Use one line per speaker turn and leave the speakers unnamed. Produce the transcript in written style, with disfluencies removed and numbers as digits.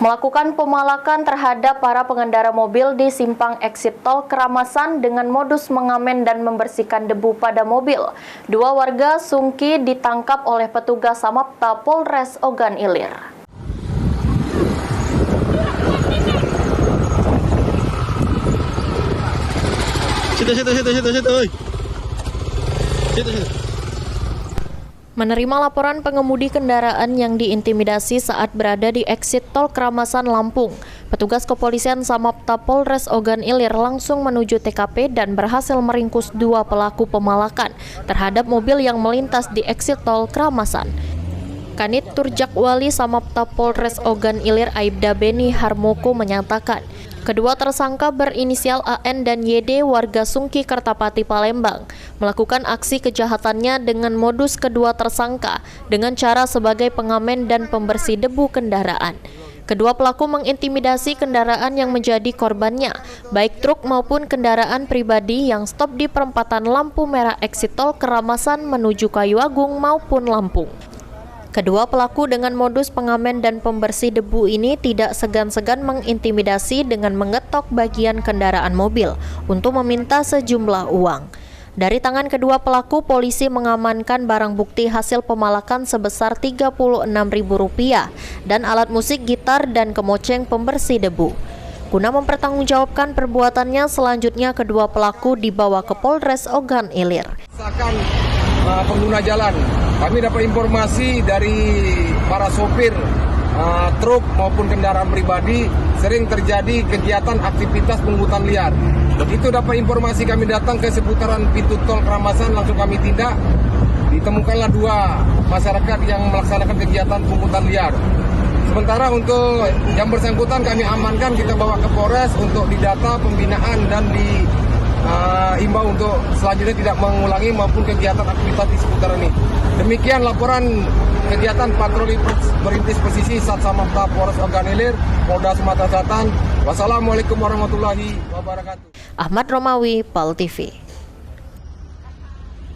melakukan pemalakan terhadap para pengendara mobil di simpang exit tol Keramasan dengan modus mengamen dan membersihkan debu pada mobil. Dua warga Sungki ditangkap oleh petugas Samapta Polres Ogan Ilir. Menerima laporan pengemudi kendaraan yang diintimidasi saat berada di exit tol Keramasan, Lampung, petugas kepolisian Samapta Polres Ogan Ilir langsung menuju TKP dan berhasil meringkus dua pelaku pemalakan terhadap mobil yang melintas di exit tol Keramasan. Kanit Turjakwali Samapta Polres Ogan Ilir Aibda Beni Harmoko menyatakan, kedua tersangka berinisial AN dan YD warga Sungki Kertapati Palembang melakukan aksi kejahatannya dengan modus kedua tersangka dengan cara sebagai pengamen dan pembersih debu kendaraan. Kedua pelaku mengintimidasi kendaraan yang menjadi korbannya, baik truk maupun kendaraan pribadi yang stop di perempatan lampu merah exit tol Keramasan menuju Kayu Agung maupun Lampung. Kedua pelaku dengan modus pengamen dan pembersih debu ini tidak segan-segan mengintimidasi dengan mengetok bagian kendaraan mobil untuk meminta sejumlah uang. Dari tangan kedua pelaku, polisi mengamankan barang bukti hasil pemalakan sebesar Rp36.000 dan alat musik gitar dan kemoceng pembersih debu. Guna mempertanggungjawabkan perbuatannya, selanjutnya kedua pelaku dibawa ke Polres Ogan Ilir.
Pengguna jalan, kami dapat informasi dari para sopir truk maupun kendaraan pribadi sering terjadi kegiatan aktivitas pungutan liar. Begitu dapat informasi kami datang ke seputaran pintu tol Keramasan, langsung kami tindak. Ditemukanlah dua masyarakat yang melaksanakan kegiatan pungutan liar. Sementara untuk yang bersangkutan kami amankan, kita bawa ke Polres untuk didata, pembinaan dan imbau untuk selanjutnya tidak mengulangi maupun kegiatan aktivitas di seputaran ini. Demikian laporan kegiatan patroli perintis presisi Samapta Polres Ogan Ilir, Polda Sumatera Selatan. Wassalamualaikum warahmatullahi wabarakatuh.
Ahmad Romawi, PAL TV.